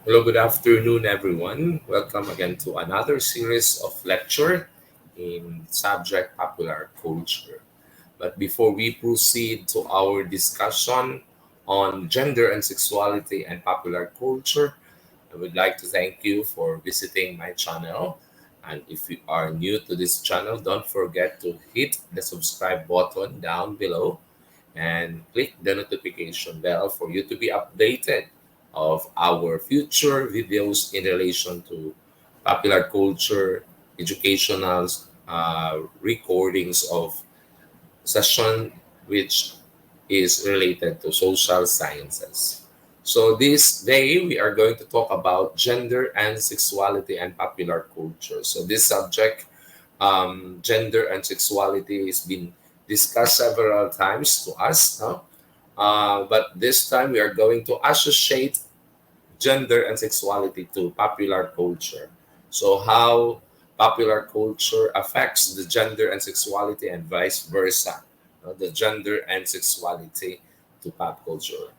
Hello, good afternoon, everyone. Welcome again to another series of lecture in subject popular culture. But before we proceed to our discussion on gender and sexuality and popular culture, I would like to thank you for visiting my channel. And if you are new to this channel, don't forget to hit the subscribe button down below and click the notification bell for you to be updated of our future videos in relation to popular culture, educational recordings of session which is related to social sciences. So this day we are going to talk about gender and sexuality and popular culture. So this subject, gender and sexuality, has been discussed several times to us, no? But this time we are going to associate gender and sexuality to popular culture. So how popular culture affects the gender and sexuality and vice versa, the gender and sexuality to pop culture.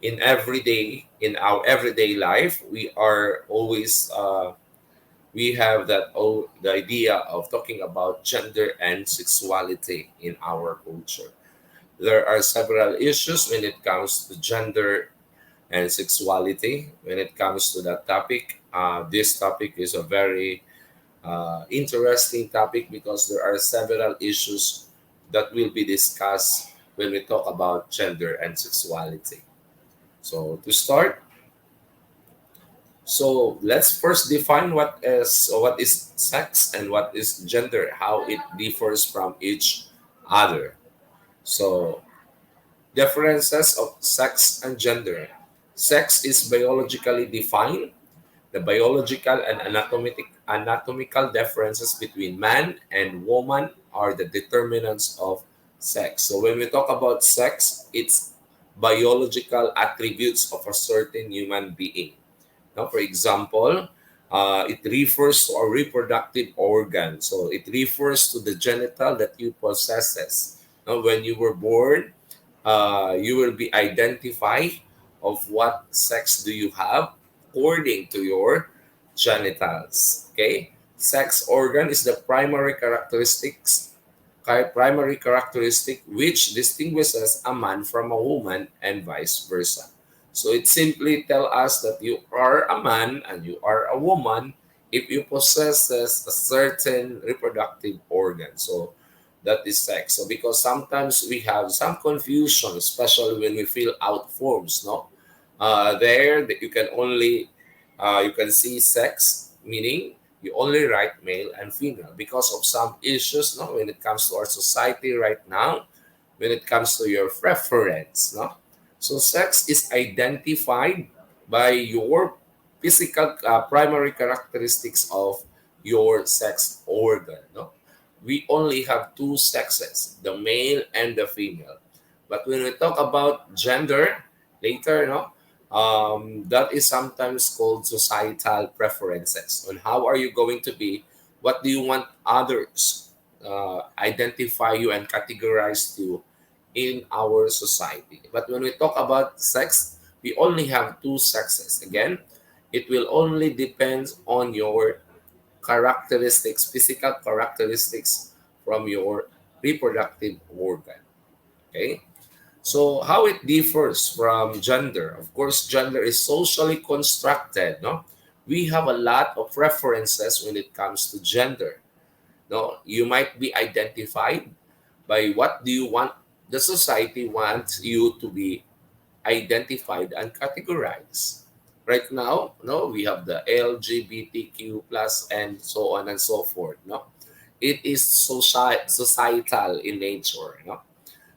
In our everyday life, we are always we have the idea of talking about gender and sexuality in our culture. There are several issues when it comes to gender and sexuality. When it comes to that topic, this topic is a very interesting topic because there are several issues that will be discussed when we talk about gender and sexuality. So to start, so let's first define what is sex and what is gender, how it differs from each other. So differences of sex and gender. Sex is biologically defined. The biological and anatomical differences between man and woman are the determinants of sex. So when we talk about sex, it's biological attributes of a certain human being. Now, for example, it refers to a reproductive organ. So it refers to the genital that you possesses. Now, when you were born, you will be identified of what sex do you have according to your genitals. Okay, sex organ is the primary characteristic which distinguishes a man from a woman and vice versa. So it simply tell us that you are a man and you are a woman if you possesses a certain reproductive organ. So that is sex. So because sometimes we have some confusion, especially when we fill out forms, no? There that you can only you can see sex, meaning you only write male and female because of some issues, no? When it comes to our society right now, when it comes to your preference, no? So sex is identified by your physical primary characteristics of your sex organ, no? We only have two sexes, the male and the female. But when we talk about gender later, no, that is sometimes called societal preferences. On how are you going to be? What do you want others identify you and categorize you in our society? But when we talk about sex, we only have two sexes. Again, it will only depend on your characteristics, physical characteristics from your reproductive organ. Okay? So how it differs from gender? Of course, gender is socially constructed, no? We have a lot of references when it comes to gender. No, you might be identified by what do you want the society wants you to be identified and categorized. Right now, no, we have the LGBTQ plus and so on and so forth. No, it is societal in nature. No,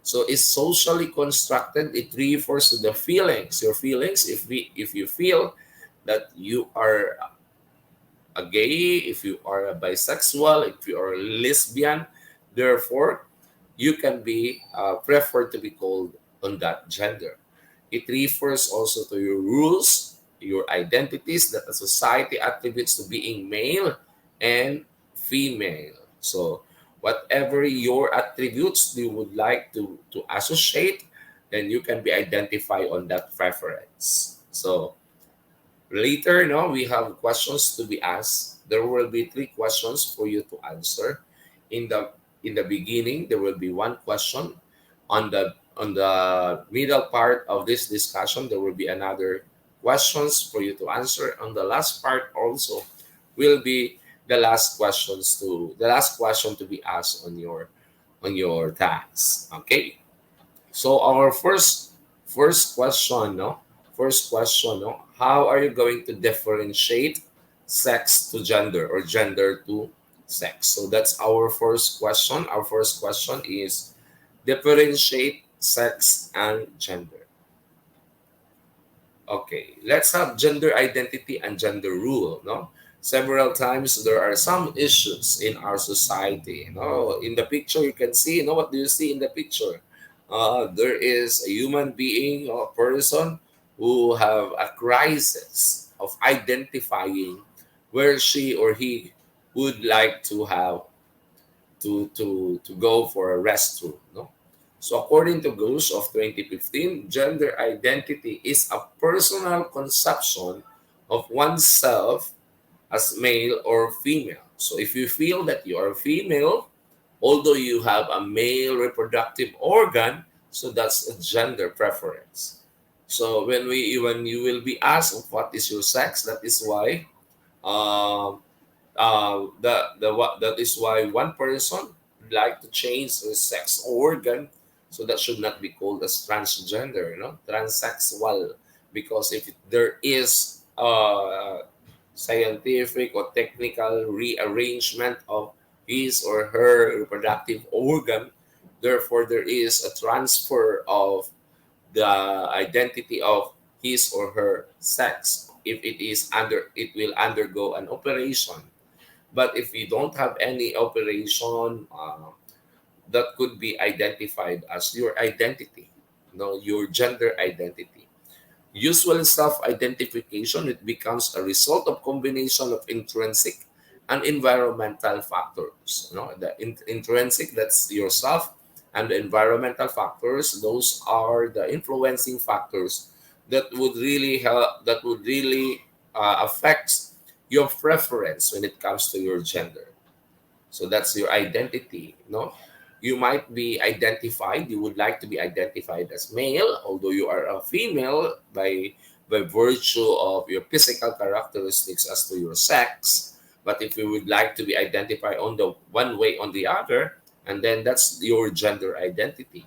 so it's socially constructed. It refers to the feelings. Your feelings. If you feel that you are a gay, if you are a bisexual, if you are a lesbian, therefore you can be preferred to be called on that gender. It refers also to your rules, your identities that the society attributes to being male and female. So whatever your attributes you would like to associate, then you can be identified on that preference. So Later, no, we have questions to be asked. There will be three questions for you to answer. In the in the beginning, there will be one question. On the middle part of this discussion, there will be another questions for you to answer. On the last part also will be the last question to be asked on your task. Okay. So our first question, no? First question, no? How are you going to differentiate sex to gender or gender to sex? So that's our first question. Our first question is differentiate sex and gender. Okay, let's have gender identity and gender rule, no? Several times there are some issues in our society. In the picture you can see, what do you see in the picture? There is a human being or person who have a crisis of identifying where she or he would like to have to go for a restroom, no? So according to Ghost of 2015, gender identity is a personal conception of oneself as male or female. So if you feel that you are female, although you have a male reproductive organ, so that's a gender preference. So when you will be asked what is your sex, that is why um, that is why one person would like to change their sex organ, so that should not be called as transgender, transsexual, because if there is scientific or technical rearrangement of his or her reproductive organ, therefore there is a transfer of the identity of his or her sex. If it will undergo an operation. But if you don't have any operation, that could be identified as your identity, your gender identity. Usual self-identification, it becomes a result of combination of intrinsic and environmental factors. The intrinsic, that's yourself, and the environmental factors, those are the influencing factors that would really help, that would really affect your preference when it comes to your gender. So that's your identity, no? You might be identified, you would like to be identified as male, although you are a female by virtue of your physical characteristics as to your sex. But if you would like to be identified on the one way on the other, and then that's your gender identity.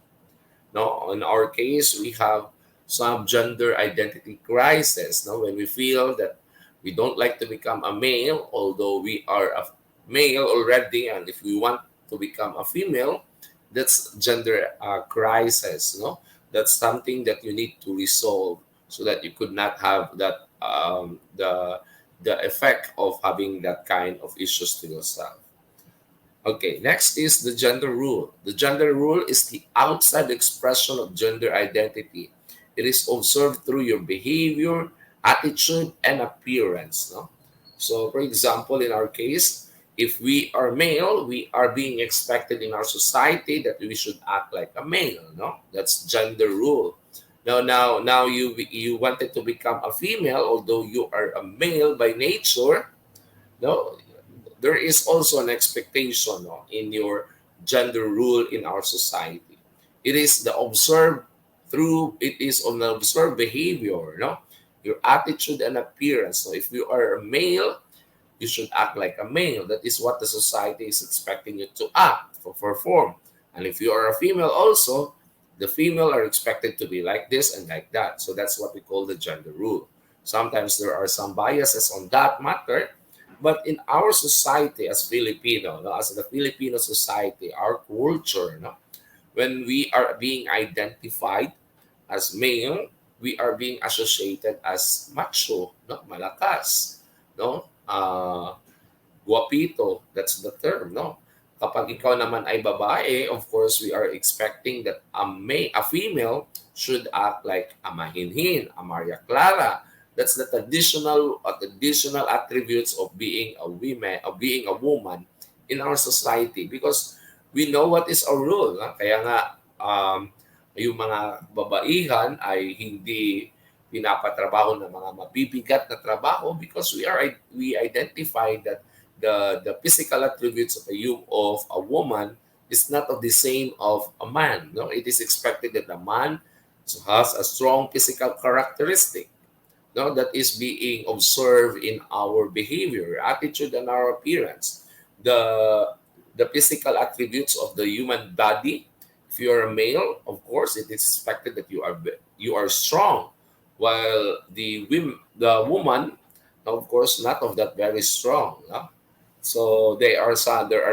No, in our case, we have some gender identity crisis. No, when we feel that we don't like to become a male, although we are a male already, and if we want to become a female, that's gender crisis. No, that's something that you need to resolve so that you could not have that the effect of having that kind of issues to yourself. Okay, next is the gender rule. The gender rule is the outside expression of gender identity. It is observed through your behavior, attitude, and appearance. No? So, for example, in our case, if we are male, we are being expected in our society that we should act like a male. No, that's gender rule. Now, you wanted to become a female, although you are a male by nature. No, there is also an expectation, no, in your gender rule in our society. It is the observed it is on the observed behavior, no, your attitude and appearance. So if you are a male, you should act like a male. That is what the society is expecting you to act, for perform. And if you are a female also, the female are expected to be like this and like that. So that's what we call the gender rule. Sometimes there are some biases on that matter, but in our society as Filipino, no, as the Filipino society, our culture, no, when we are being identified as male, we are being associated as macho, no, malakas, no, guapito, that's the term, no. Kapag ikaw naman ay babae, of course, we are expecting that a female should act like a mahinhin, a Maria Clara. That's the traditional attributes of being a woman in our society, because we know what is our rule. Kaya nga, yung mga babaihan ay pinapatrabaho ng mga mabibigat na trabaho because we identify that the physical attributes of a woman is not of the same of a man. No, it is expected that a man has a strong physical characteristic, no, that is being observed in our behavior, attitude, and our appearance. The physical attributes of the human body. If you are a male, of course, it is expected that you are strong, while the woman, of course, not of that very strong. No? So there are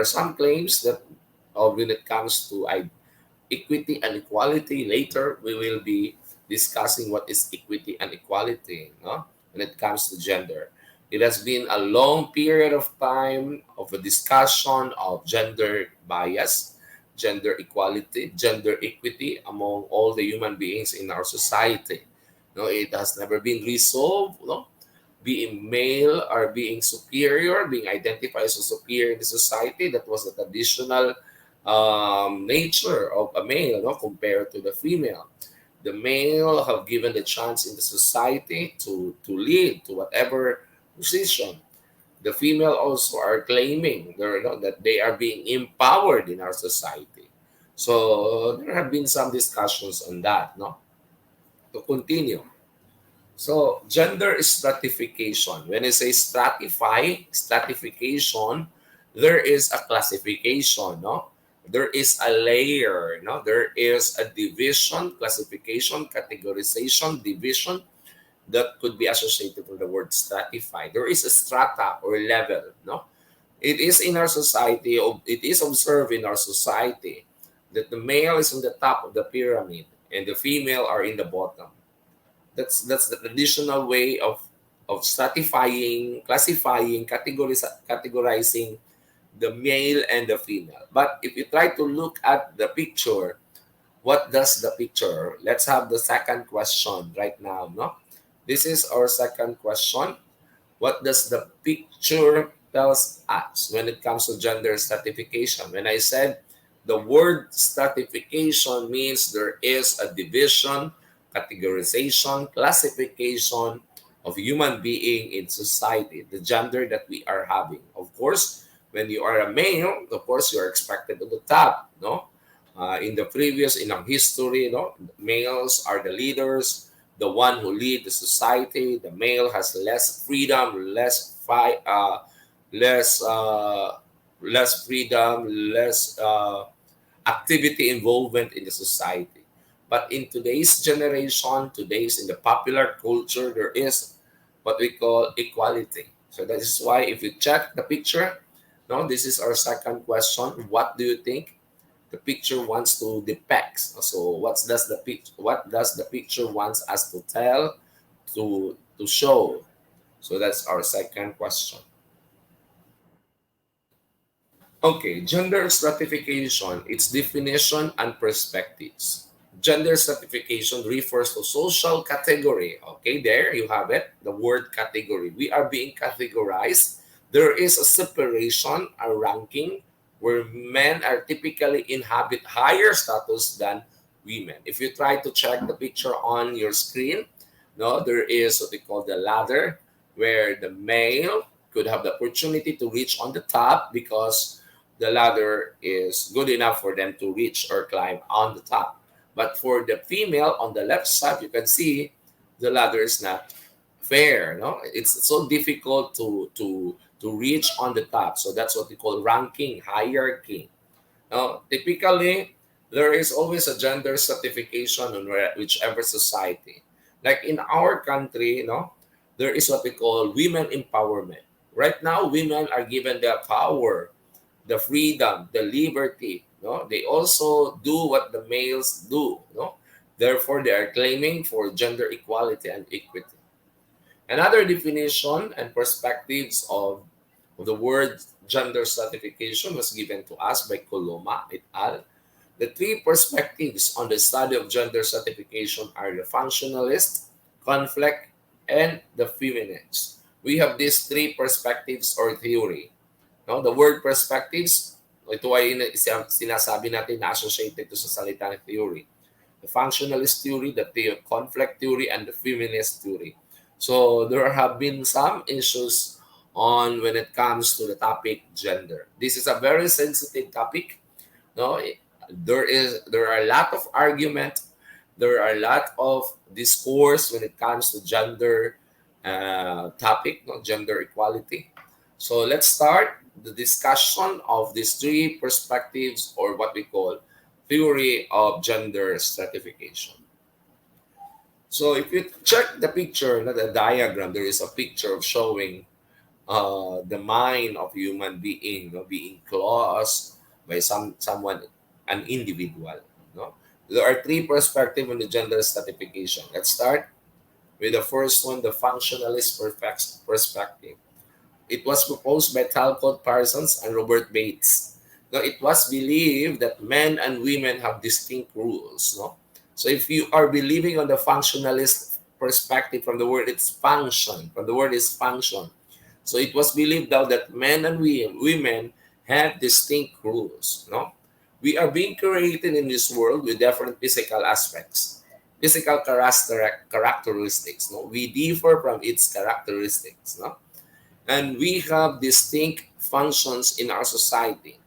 some claims that when it comes to equity and equality. Later, we will be discussing what is equity and equality, no? When it comes to gender. It has been a long period of time of a discussion of gender bias, gender equality, gender equity among all the human beings in our society. No, it has never been resolved. No? Being male or being superior, being identified as superior in the society, that was the traditional nature of a male, no, compared to the female. The male have given the chance in the society to lead to whatever position. The female also are claiming that they are being empowered in our society. So there have been some discussions on that. No, to continue. So gender stratification. When I say stratification, there is a classification, no? There is a layer, no? There is a division, classification, categorization, division that could be associated with the word stratify. There is a strata or level, no? It is in our society, it is observed in our society that the male is on the top of the pyramid and the female are in the bottom. That's the traditional way of stratifying, classifying, categorizing the male and the female. But if you try to look at the picture, what does the picture? Let's have the second question right now. No, this is our second question. What does the picture tells us when it comes to gender stratification? When I said the word stratification means there is a division, categorization, classification of human being in society, the gender that we are having. Of course, when you are a male, of course, you are expected to the top, no? In the previous, in our history, no, males are the leaders, the one who lead the society. The male has less freedom, less, less freedom, less activity involvement in the society. But in today's generation, today's in the popular culture, there is what we call equality. So that is why if you check the picture, no, this is our second question. What do you think the picture wants to depict? So what does the picture wants us to tell, to show? So that's our second question. Okay, gender stratification, its definition and perspectives. Gender stratification refers to social category. Okay, there you have it, the word category. We are being categorized. There is a separation, a ranking, where men are typically inhabit higher status than women. If you try to check the picture on your screen, no, there is what we call the ladder, where the male could have the opportunity to reach on the top because the ladder is good enough for them to reach or climb on the top. But for the female on the left side, you can see the ladder is not fair. No, it's so difficult to reach on the top. So that's what we call ranking, hierarchy. Now, typically, there is always a gender stratification in whichever society. Like in our country, there is what we call women empowerment. Right now, women are given the power, the freedom, the liberty. No, they also do what the males do. No, therefore they are claiming for gender equality and equity. Another definition and perspectives of the word gender stratification was given to us by Coloma et al. The three perspectives on the study of gender stratification are the functionalist, conflict, and the feminist. We have these three perspectives or theory. No, the word perspectives, ito ay sinasabi natin na associated to sa salita ng theory. the Functionalist Theory, the conflict theory, and the Feminist Theory. So there have been some issues on when it comes to the topic gender. This is a very sensitive topic. No, there are a lot of argument, there are a lot of discourse when it comes to gender topic, no, gender equality. So let's start the discussion of these three perspectives, or what we call theory of gender stratification. So if you check the picture, not a diagram, there is a picture of showing the mind of human being, no, being closed by someone, an individual. No, there are three perspectives on the gender stratification. Let's start with the first one, the functionalist perspective. It was proposed by Talcott Parsons and Robert Bates. Now, it was believed that men and women have distinct rules. No, so if you are believing on the functionalist perspective, from the word it's function, from the word is function. So it was believed now that men and women have distinct rules. No, we are being created in this world with different physical aspects, physical characteristics. No, we differ from its characteristics. No, and we have distinct functions in our society.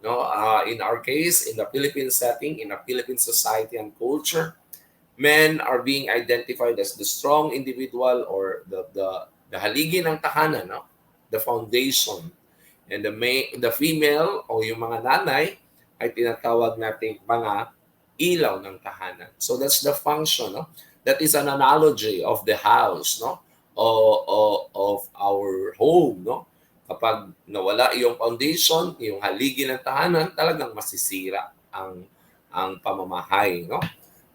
No, in our case, in the Philippine setting, in a Philippine society and culture, men are being identified as the strong individual, or the haligi ng tahanan, no? The foundation. And the female o yung mga nanay ay tinatawag nating mga ilaw ng tahanan. So that's the function, no? That is an analogy of the house, no? Of our home, no? Kapag nawala yung foundation, yung haligi ng tahanan, talagang masisira ang pamamahay, no?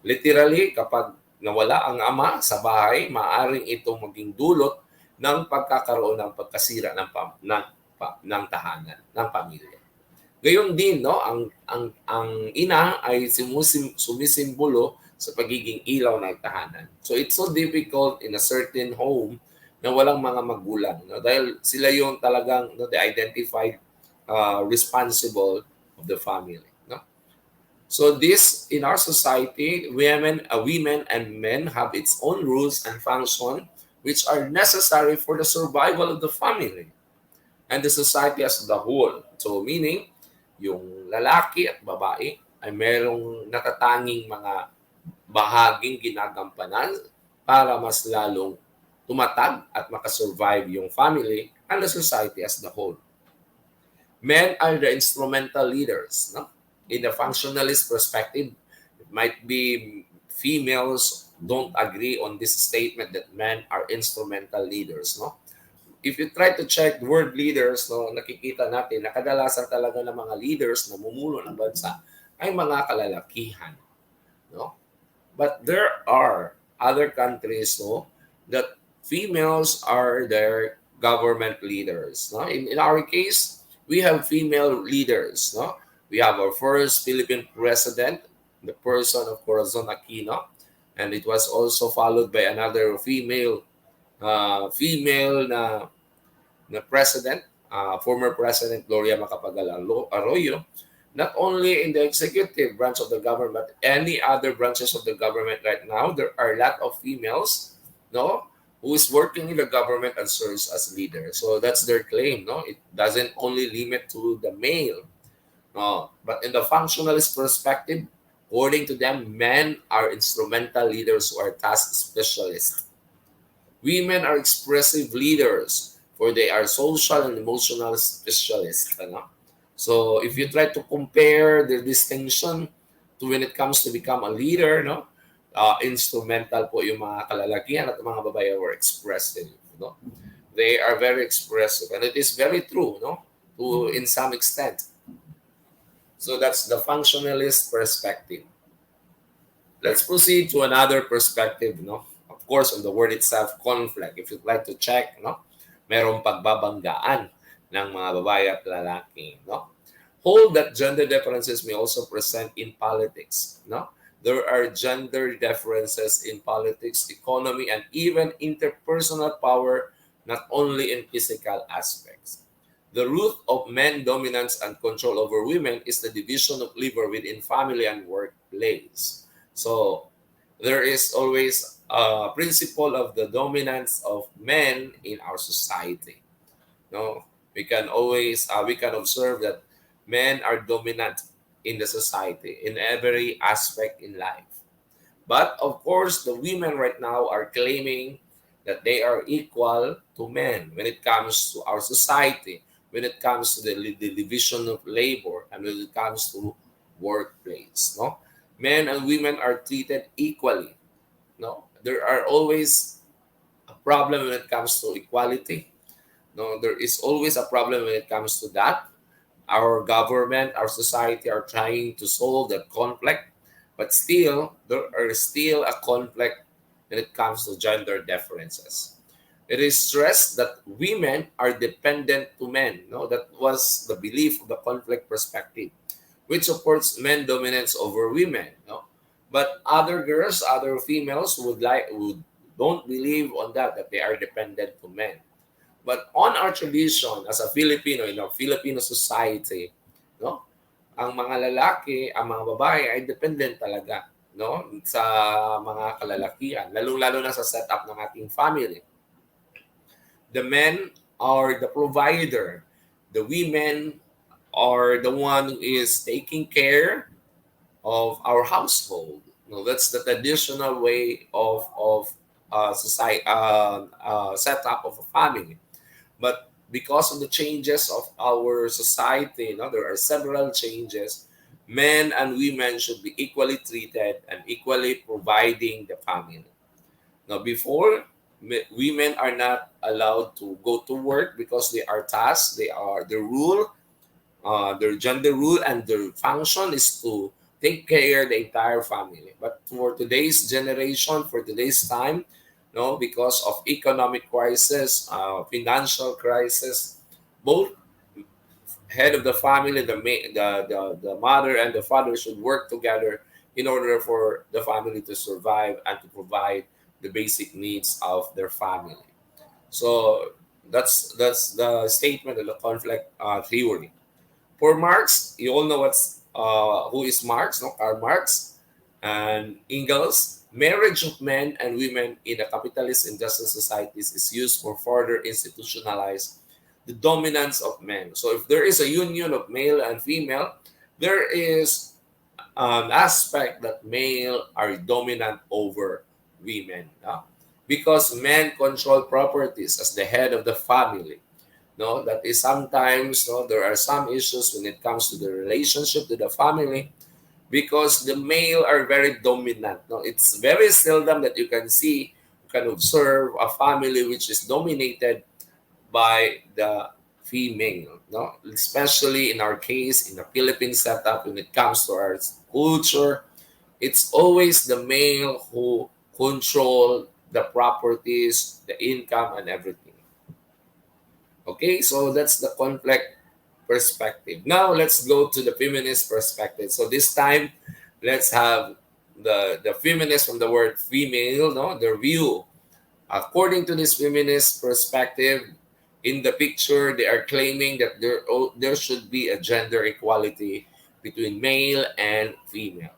Literally, kapag nawala ang ama sa bahay, maaaring itong maging dulot ng pagkakaroon ng pagkasira ng tahanan, ng pamilya. Gayon din, no, ang ina ay sumisimbolo sa pagiging ilaw ng tahanan. So it's so difficult in a certain home na walang mga magulang, no, dahil sila yung talagang, no, the identified responsible of the family. So this, in our society, women and men have its own rules and function which are necessary for the survival of the family and the society as the whole. So meaning, yung lalaki at babae ay merong natatanging mga bahaging ginagampanan para mas lalong tumatag at makasurvive yung family and the society as the whole. Men are the instrumental leaders, no? In the functionalist perspective, it might be females don't agree on this statement that men are instrumental leaders, no? If you try to check the word leaders, no, nakikita natin na kadalasan talaga ng mga leaders na mumuno ng bansa ay mga kalalakihan, no? But there are other countries, no, that females are their government leaders, no? In our case, we have female leaders, no? We have our first Philippine president, the person of Corazon Aquino, and it was also followed by another female na president, former President Gloria Macapagal Arroyo. Not only in the executive branch of the government, but any other branches of the government right now, there are a lot of females, no, who is working in the government and serves as leader. So that's their claim, no. It doesn't only limit to the male. But in the functionalist perspective, according to them, men are instrumental leaders who are task specialists. Women are expressive leaders, for they are social and emotional specialists. Ano? So if you try to compare the distinction to when it comes to become a leader, no, instrumental po yung mga kalalakihan at mga babae were expressive. No? They are very expressive, and it is very true, no, to in some extent. So that's the functionalist perspective. Let's proceed to another perspective, no? Of course, on the word itself, conflict. If you'd like to check, no? Merong pagbabanggaan ng mga babae at lalaki, no? Hold that gender differences may also present in politics, no? There are gender differences in politics, economy, and even interpersonal power, not only in physical aspects. The root of men dominance and control over women is the division of labor within family and workplace. So there is always a principle of the dominance of men in our society. No, we can observe that men are dominant in the society in every aspect in life. But of course, the women right now are claiming that they are equal to men when it comes to our society, when it comes to the division of labor, and when it comes to workplace. No, men and women are treated equally. No, there are always a problem when it comes to equality. No, there is always a problem when it comes to that. Our government, our society are trying to solve that conflict, but still, there are still a conflict when it comes to gender differences. It is stressed that women are dependent to men. No, that was the belief of the conflict perspective, which supports men dominance over women. No, but other girls, other females would don't believe on that they are dependent to men. But on our tradition as a Filipino, in our Filipino society, no, ang mga lalaki, ang mga babae ay dependent talaga, no, sa mga kalalakihan, lalong-lalo na sa setup ng ating family. The men are the provider. The women are the one who is taking care of our household. No, that's the traditional way of society setup of a family. But because of the changes of our society, there are several changes. Men and women should be equally treated and equally providing the family. Now, before, women are not allowed to go to work because they are tasked. They are the rule, their gender rule, and their function is to take care of the entire family. But for today's generation, for today's time, no, because of economic crisis, financial crisis, both head of the family, the mother and the father should work together in order for the family to survive and to provide the basic needs of their family. So that's the statement of the conflict theory. For Marx, you all know who is Marx, no? Karl Marx and Engels. Marriage of men and women in a capitalist industrial societies is used for further institutionalize the dominance of men. So if there is a union of male and female, there is an aspect that male are dominant over women, because men control properties as the head of the family. No, that is sometimes, no, there are some issues when it comes to the relationship to the family because the male are very dominant. No, it's very seldom that you can observe a family which is dominated by the female. No, especially in our case in the Philippine setup when it comes to our culture, it's always the male who control the properties, the income, and everything. Okay, so that's the conflict perspective. Now let's go to the feminist perspective. So this time, let's have the feminist from the word female, no, their view. According to this feminist perspective, in the picture, they are claiming that there should be a gender equality between male and female.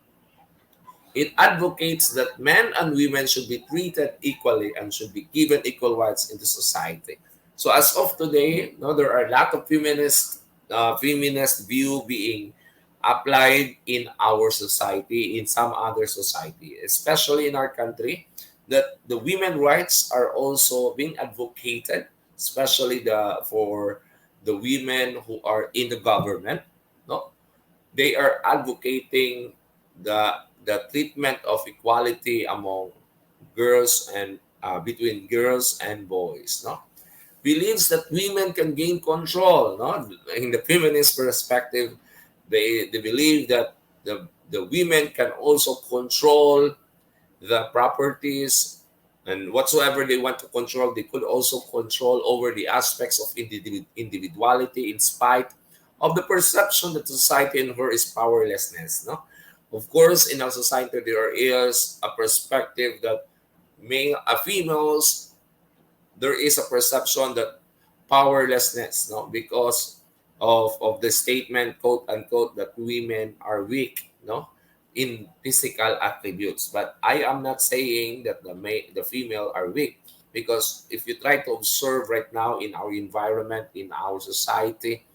It advocates that men and women should be treated equally and should be given equal rights in the society. So as of today, no, there are a lot of feminist view being applied in our society, in some other society, especially in our country, that the women rights are also being advocated, especially for the women who are in the government. No, they are advocating the treatment of equality among girls and between girls and boys. No, believes that women can gain control. No, in the feminist perspective, they believe that the women can also control the properties and whatsoever they want to control. They could also control over the aspects of individuality in spite of the perception that society in her is powerlessness. No, of course, in our society there is a perspective that females, there is a perception that powerlessness, no, because of the statement, quote unquote, that women are weak, no, in physical attributes. But I am not saying that the female are weak, because if you try to observe right now in our environment, in our society,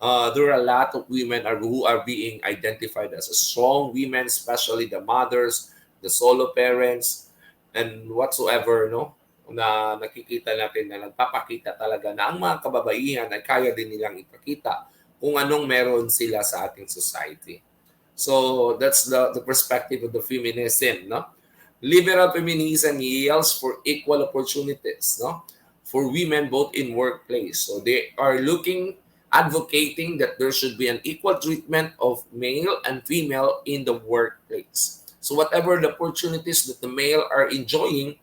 there are a lot of women who are being identified as a strong women, especially the mothers, the solo parents, and whatsoever, no? Na nakikita natin na nagpapakita talaga na ang mga kababaihan ay kaya din nilang ipakita kung anong meron sila sa ating society. So that's the perspective of the feminism, no? Liberal feminism yells for equal opportunities, no? For women both in workplace. So they are advocating that there should be an equal treatment of male and female in the workplace. So whatever the opportunities that the male are enjoying,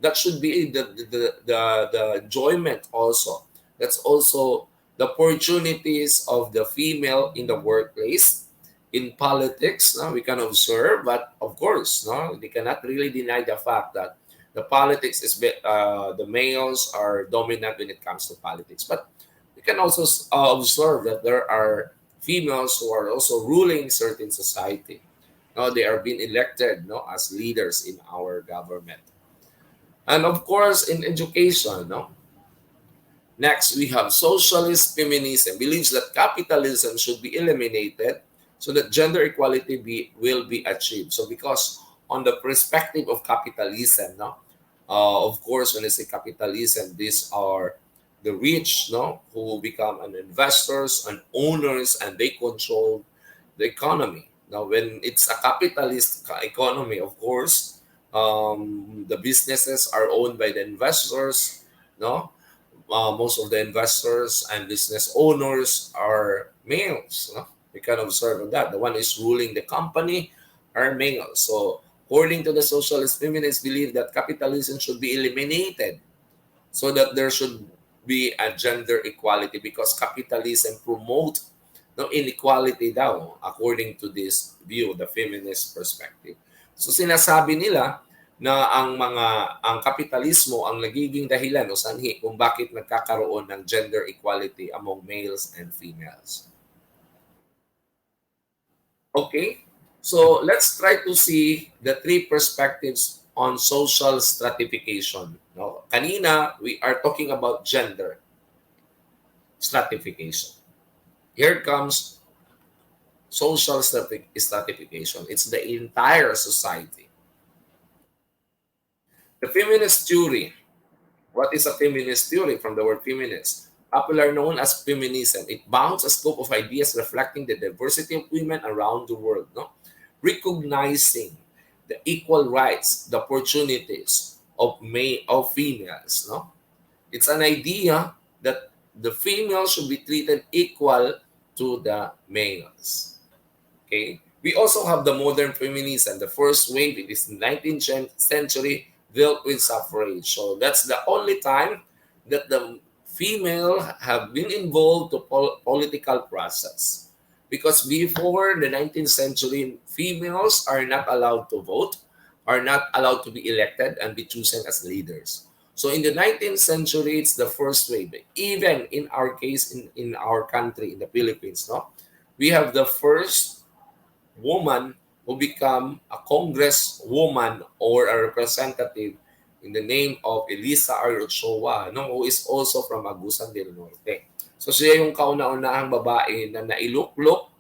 that should be the enjoyment also. That's also the opportunities of the female in the workplace. In politics, no, we can observe, but of course, no, they cannot really deny the fact that the politics is the males are dominant when it comes to politics. But we can also observe that there are females who are also ruling certain society. No, they are being elected, no, as leaders in our government. And of course, in education, no. Next, we have socialist feminism believes that capitalism should be eliminated so that gender equality will be achieved. So because on the perspective of capitalism, no, of course, when I say capitalism, these are the rich, no, who become an investors and owners, and they control the economy. Now, when it's a capitalist economy, of course, the businesses are owned by the investors, no. Most of the investors and business owners are males. No? We can observe on that. The one is ruling the company are males. So, according to the socialist feminists, believe that capitalism should be eliminated so that there should be a gender equality, because capitalism promote no inequality daw according to this view, the feminist perspective. So sinasabi nila na ang kapitalismo ang nagiging dahilan o sanhi kung bakit nagkakaroon ng gender equality among males and females. Okay? So let's try to see the three perspectives on social stratification. No? Kanina, we are talking about gender stratification. Here comes social stratification. It's the entire society. The feminist theory. What is a feminist theory? From the word feminist. Popular known as feminism. It bounds a scope of ideas reflecting the diversity of women around the world. No? Recognizing the equal rights, the opportunities of females. No? It's an idea that the females should be treated equal to the males. Okay? We also have the modern feminism. The first wave, it is 19th century, dealt with suffrage. So that's the only time that the female have been involved to political process. Because before the 19th century, females are not allowed to vote, are not allowed to be elected and be chosen as leaders. So in the 19th century, it's the first wave. Even in our case, in our country, in the Philippines, no, we have the first woman who become a congresswoman or a representative in the name of Elisa R. Ochoa, no, who is also from Agusan del Norte. So siya yung kauna-unahang babae na nailuklok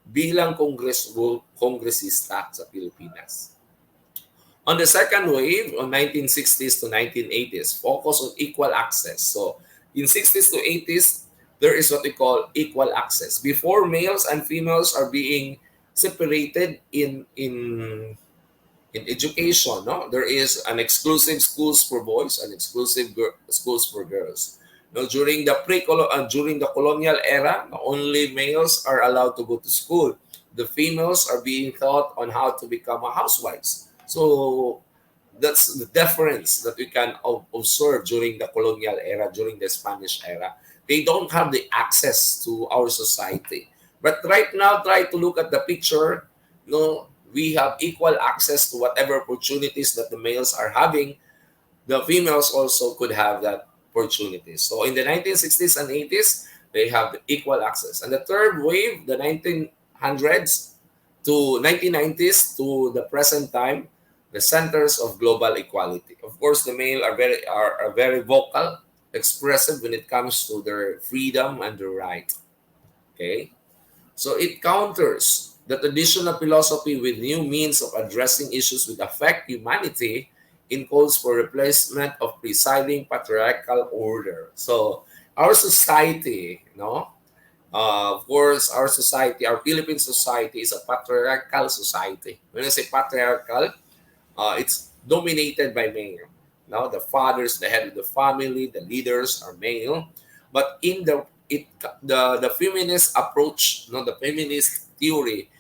bilang kongresista sa Pilipinas. On the second wave, on 1960s to 1980s, focus on equal access. So in 60s to 80s, there is what we call equal access. Before, males and females are being separated in education. No, there is an exclusive schools for boys and exclusive schools for girls. No, during the colonial era, only males are allowed to go to school. The females are being taught on how to become a housewives. So that's the difference that we can observe during the colonial era, during the Spanish era. They don't have the access to our society. But right now, try to look at the picture. No, we have equal access to whatever opportunities that the males are having. The females also could have that opportunity. So in the 1960s and 80s, they have equal access. And the third wave, the 1900s, to 1990s to the present time, the centers of global equality. Of course, the male are very vocal, expressive when it comes to their freedom and their right. Okay, so it counters the traditional philosophy with new means of addressing issues that affect humanity in calls for replacement of presiding patriarchal order. So our society, of course, our society, our Philippine society is a patriarchal society. When I say patriarchal, it's dominated by male. Now, the fathers, the head of the family, the leaders are male. But in the feminist approach, the feminist theory,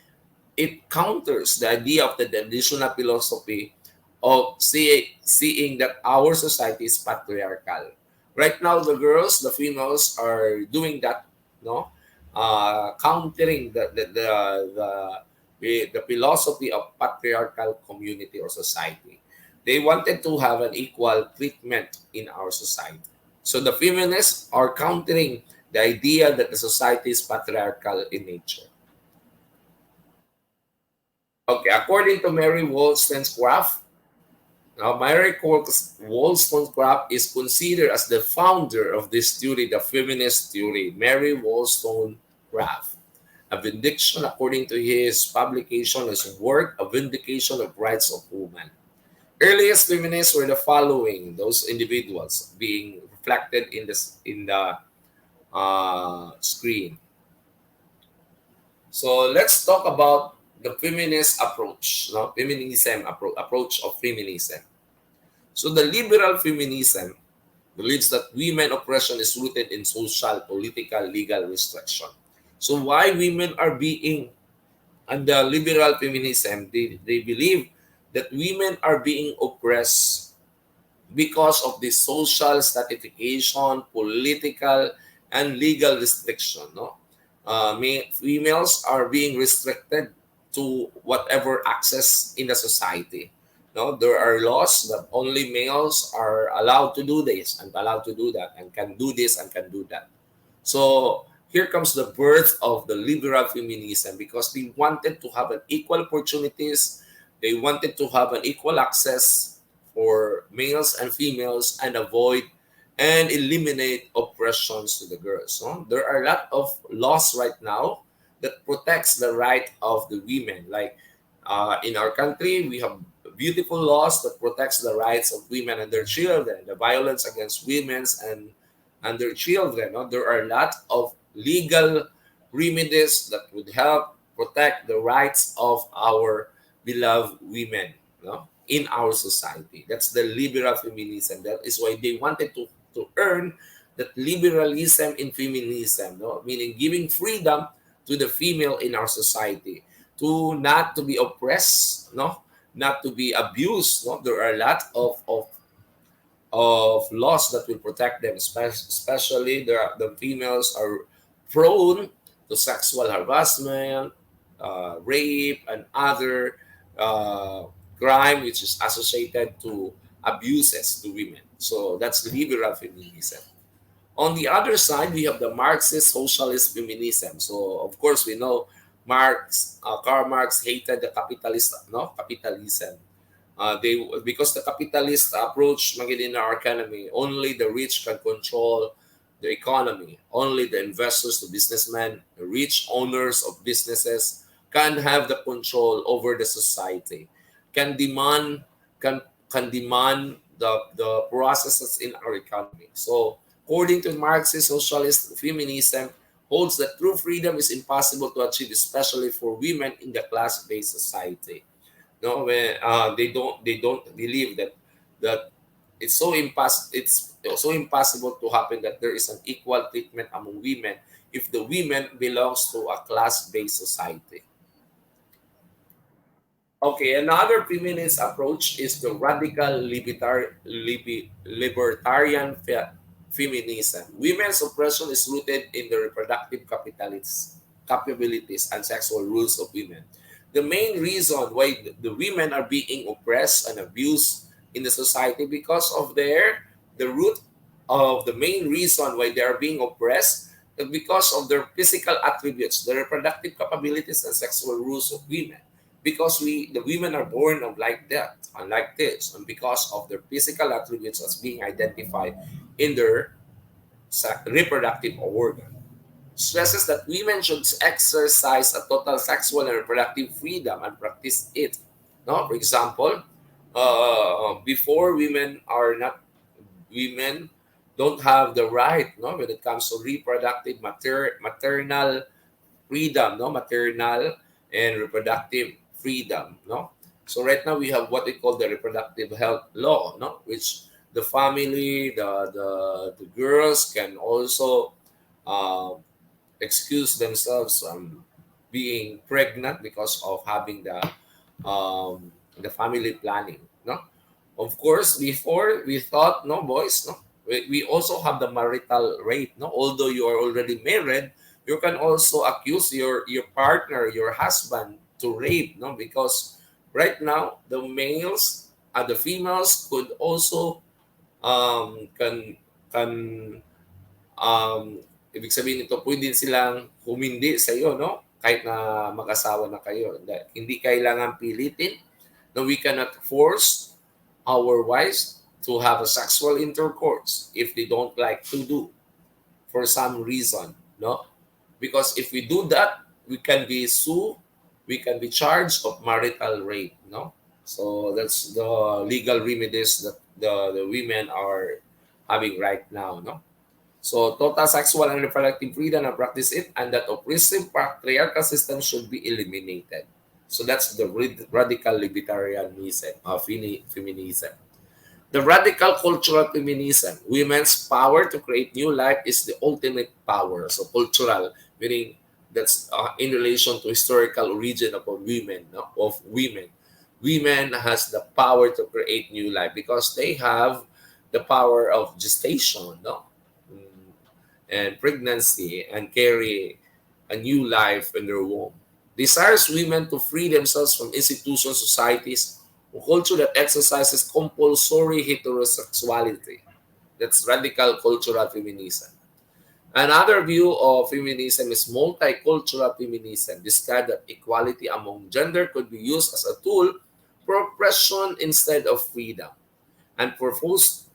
it counters the idea of the traditional philosophy of seeing that our society is patriarchal. Right now, the females are doing that, no, countering the philosophy of patriarchal community or society. They wanted to have an equal treatment in our society. So the feminists are countering the idea that the society is patriarchal in nature. Okay, according to Mary Wollstonecraft, now Mary Wollstonecraft is considered as the founder of this theory, the feminist theory. Mary Wollstonecraft. A vindication, according to his publication, his work, A Vindication of Rights of Women. Earliest feminists were the following, those individuals being reflected in the screen. So let's talk about the feminist approach, feminism approach of feminism. So the liberal feminism believes that women oppression is rooted in social, political, legal restriction. So why women are being, and the liberal feminism, they believe that women are being oppressed because of the social stratification, political, and legal restriction. No, females are being restricted to whatever access in the society. No, there are laws that only males are allowed to do this and allowed to do that and can do this and can do that. So here comes the birth of the liberal feminism because they wanted to have an equal opportunities, they wanted to have an equal access for males and females and avoid and eliminate oppressions to the girls. No? There are a lot of laws right now that protects the right of the women. Like in our country, we have beautiful laws that protects the rights of women and their children, the violence against women and their children. No? There are a lot of legal remedies that would help protect the rights of our beloved women, in our society. That's the liberal feminism. That is why they wanted to earn that liberalism in feminism, meaning giving freedom to the female in our society to not to be oppressed, not to be abused. There are a lot of laws that will protect them, especially the females are prone to sexual harassment, rape, and other uh, crime which is associated to abuses to women. So that's liberal feminism. On the other side, we have the Marxist socialist feminism. So of course, we know Karl Marx hated the capitalism. They because the capitalist approach in our economy, only the rich can control the economy. Only the investors, the businessmen, the rich owners of businesses can have the control over the society, can demand can can demand the processes in our economy. So according to Marxist socialist feminism, holds that true freedom is impossible to achieve, especially for women in the class-based society. No, when they don't believe that it's so impossible to happen that there is an equal treatment among women if the women belongs to a class-based society. Okay, another feminist approach is the radical libertarian feminism. Women's oppression is rooted in the reproductive capabilities and sexual rules of women. The main reason why the women are being oppressed and abused in the society because of the root of the main reason why they are being oppressed because of their physical attributes, the reproductive capabilities and sexual rules of women. Because the women are born of like that, unlike this, and because of their physical attributes as being identified in their reproductive organ. Stresses that women should exercise a total sexual and reproductive freedom and practice it. No, for example, before women don't have the right, no, when it comes to reproductive maternal freedom, no, maternal and reproductive freedom, no. So right now we have what we call the reproductive health law, no, which the family, the girls can also uh, excuse themselves from being pregnant because of having the family planning, no. Of course, before we thought, no, boys, no, we also have the marital rape, no. Although you are already married, you can also accuse your partner, your husband, to rape, no, because right now the females could also can ibig sabihin nito, pwede silang humindi sa iyo, no? Kahit na mag-asawa na kayo. Hindi kailangan pilitin. No, we cannot force our wives to have a sexual intercourse if they don't like to do for some reason, no? Because if we do that, we can be sued, we can be charged of marital rape, no? So that's the legal remedies that the women are having right now, no? So total sexual and reproductive freedom and practice it, and that oppressive patriarchal system should be eliminated. So that's the radical libertarianism, feminism. The radical cultural feminism, women's power to create new life is the ultimate power. So cultural, meaning that's in relation to historical origin of women, no? Of women. Women has the power to create new life because they have the power of gestation, no? And pregnancy and carry a new life in their womb. Desires women to free themselves from institutions, societies, or culture that exercises compulsory heterosexuality. That's radical cultural feminism. Another view of feminism is multicultural feminism, described that equality among gender could be used as a tool for oppression instead of freedom. And for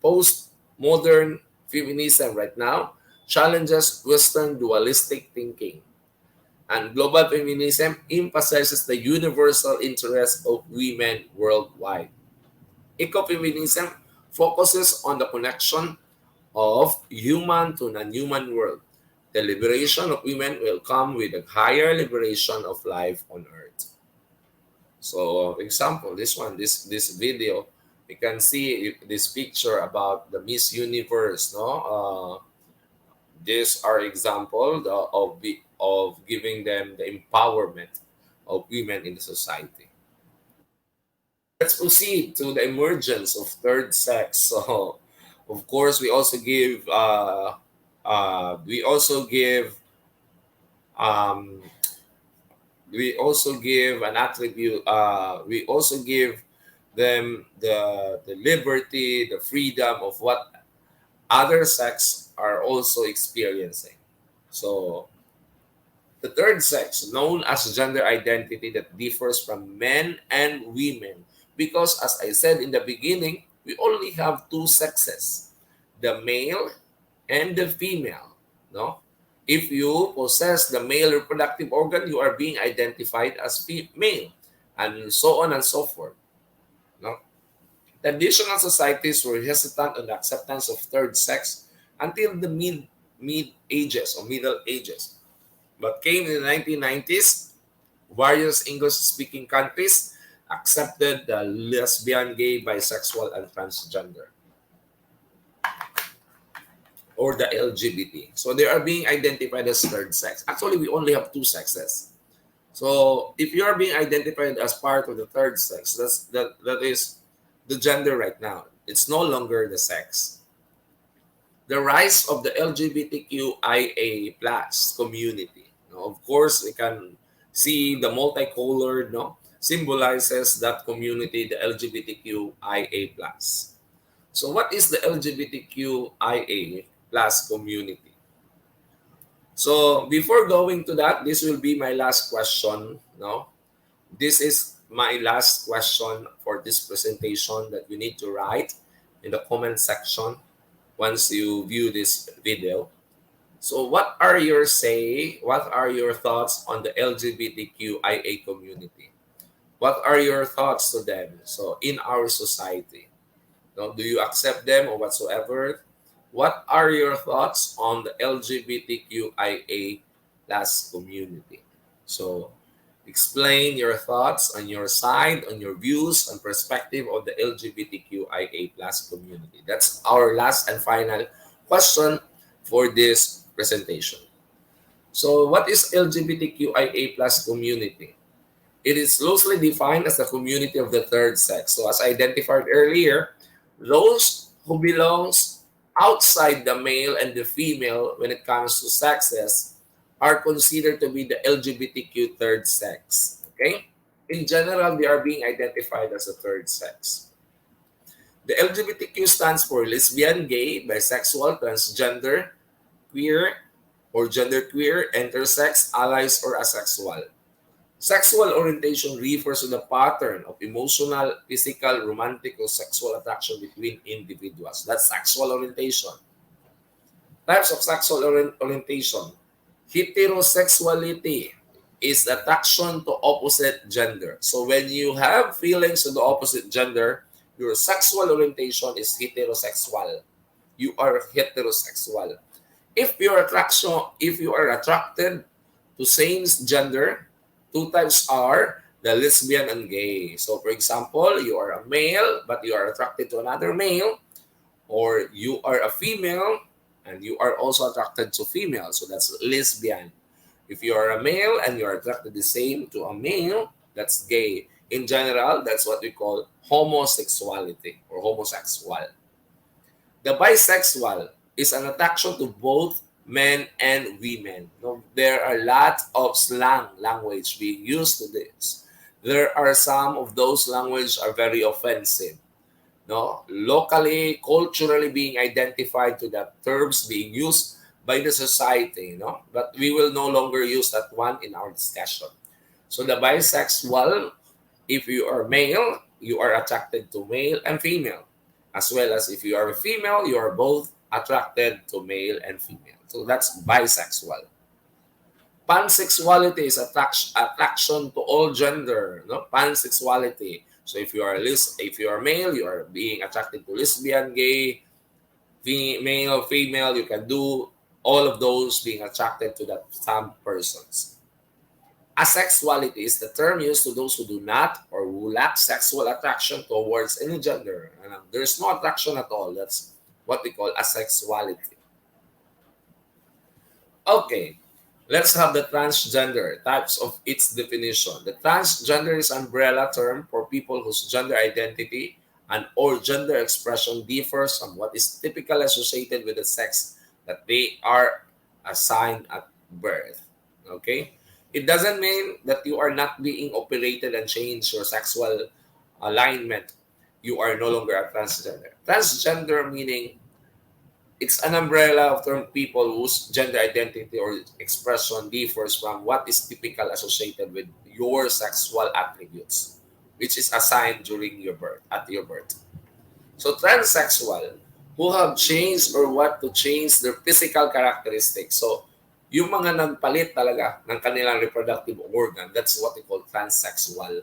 post-modern feminism right now, challenges Western dualistic thinking. And global feminism emphasizes the universal interests of women worldwide. Ecofeminism focuses on the connection of human to non-human world. The liberation of women will come with a higher liberation of life on earth. So, example, this video, you can see this picture about the Miss Universe, no? These are example of giving them the empowerment of women in the society. Let's proceed to the emergence of third sex. So, of course, we also give um, we also give an attribute. We also give them the liberty, the freedom of what other sex are also experiencing. So the third sex, known as gender identity that differs from men and women, because as I said in the beginning, we only have two sexes, the male and the female. No? If you possess the male reproductive organ, you are being identified as male, and so on and so forth. No? Traditional societies were hesitant on the acceptance of third sex until the mid ages or middle ages. But came in the 1990s, various English-speaking countries accepted the lesbian, gay, bisexual, and transgender, or the LGBT. So they are being identified as third sex. Actually, we only have two sexes. So if you are being identified as part of the third sex, that is the gender right now. It's no longer the sex. The rise of the LGBTQIA plus community. Now, of course, we can see the multicolored, no, symbolizes that community, the LGBTQIA plus. So what is the LGBTQIA plus community? So before going to that, this will be my last question. No, this is my last question for this presentation that you need to write in the comment section once you view this video. So what are your what are your thoughts on the LGBTQIA community? What are your thoughts to them? So in our society, no, do you accept them or whatsoever? What are your thoughts on the LGBTQIA plus community? So explain your thoughts on your side, on your views and perspective of the LGBTQIA plus community. That's our last and final question for this presentation. So what is LGBTQIA plus community? It is loosely defined as the community of the third sex. So as identified earlier, those who belongs outside the male and the female when it comes to sexes are considered to be the LGBTQ third sex. Okay? In general, they are being identified as a third sex. The LGBTQ stands for lesbian, gay, bisexual, transgender, queer, or genderqueer, intersex, allies, or asexual. Sexual orientation refers to the pattern of emotional, physical, romantic, or sexual attraction between individuals. That's sexual orientation. Types of sexual orientation. Heterosexuality is attraction to opposite gender. So when you have feelings to the opposite gender, your sexual orientation is heterosexual. You are heterosexual. If you are attracted to same gender, two types are the lesbian and gay. So for example, you are a male but you are attracted to another male, or you are a female and you are also attracted to female. So that's lesbian. If you are a male and you are attracted the same to a male, that's gay. In general, that's what we call homosexuality or homosexual. The bisexual is an attraction to both men and women. No, there are a lot of slang language being used to this. There are some of those language are very offensive. No, locally, culturally being identified to that terms being used by the society. No, but we will no longer use that one in our discussion. So the bisexual, if you are male, you are attracted to male and female, as well as if you are a female, you are both attracted to male and female. So that's bisexual. Pansexuality is attraction to all gender. No, pansexuality. So if you are male, you are being attracted to lesbian, gay, male, female. You can do all of those being attracted to that some persons. Asexuality is the term used to those who do not or who lack sexual attraction towards any gender. There's no attraction at all. That's what we call asexuality. Okay, let's have the transgender types of its definition. The transgender is an umbrella term for people whose gender identity and or gender expression differs from what is typically associated with the sex that they are assigned at birth. Okay? It doesn't mean that you are not being operated and change your sexual alignment. You are no longer a transgender. Transgender meaning it's an umbrella of term people whose gender identity or expression differs from what is typical associated with your sexual attributes, which is assigned during your birth, at your birth. So transsexual, who have changed or want to change their physical characteristics. So yung mga nagpalit talaga ng kanilang reproductive organ, that's what we call transsexual.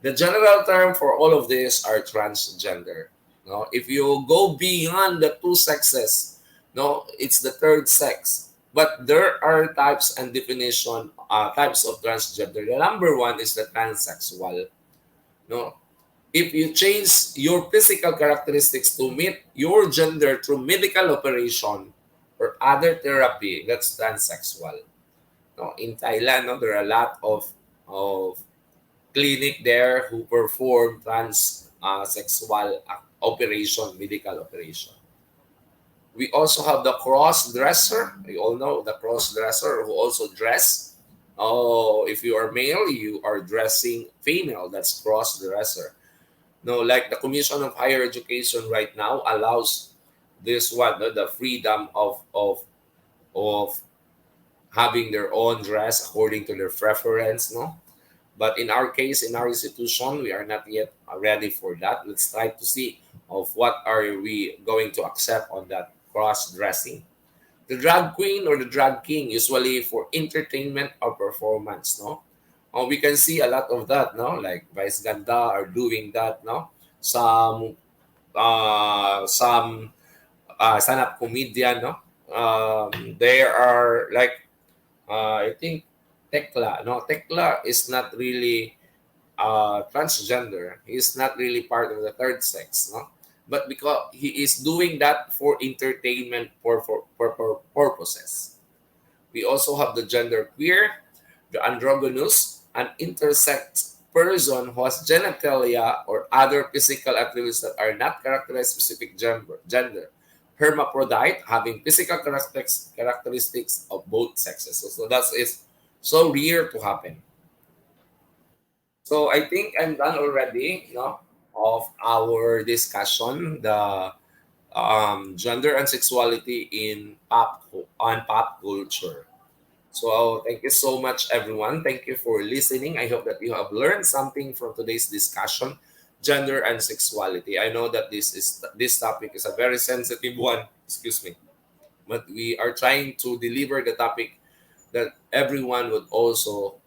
The general term for all of this are transgender. No, if you go beyond the two sexes, no, it's the third sex. But there are types and definition types of transgender. The number one is the transsexual. No, if you change your physical characteristics to meet your gender through medical operation or other therapy, that's transsexual. No, in Thailand, no, there are a lot of clinic there who perform sexual operation, medical operation. We also have the cross dresser. You all know the cross dresser who also dress. Oh, if you are male, you are dressing female. That's cross dresser. No, like the Commission of Higher Education right now allows this one, the freedom of having their own dress according to their preference, no? But in our case, in our institution, we are not yet ready for that. Let's try to see of what are we going to accept on that cross-dressing. The drag queen or the drag king, usually for entertainment or performance, no? We can see a lot of that, no? Like Vice Ganda are doing that, no? Some stand-up comedian, no? There are like I think Tekla. No, Tekla is not really transgender. He's not really part of the third sex, no. But because he is doing that for entertainment for purposes. We also have the gender queer, the androgynous, an intersex person who has genitalia or other physical attributes that are not characterized specific gender. Hermaphrodite, having physical characteristics of both sexes. So that is so rare to happen. So I think I'm done already, no, of our discussion, the gender and sexuality in pop culture. So thank you so much, everyone. Thank you for listening. I hope that you have learned something from today's discussion, gender and sexuality. I know that this topic is a very sensitive one. Excuse me, but we are trying to deliver the topic that everyone would also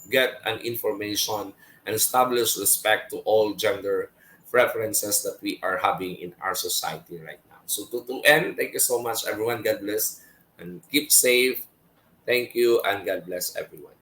get an information and establish respect to all gender preferences that we are having in our society right now. So to end, thank you so much, everyone. God bless and keep safe. Thank you and God bless everyone.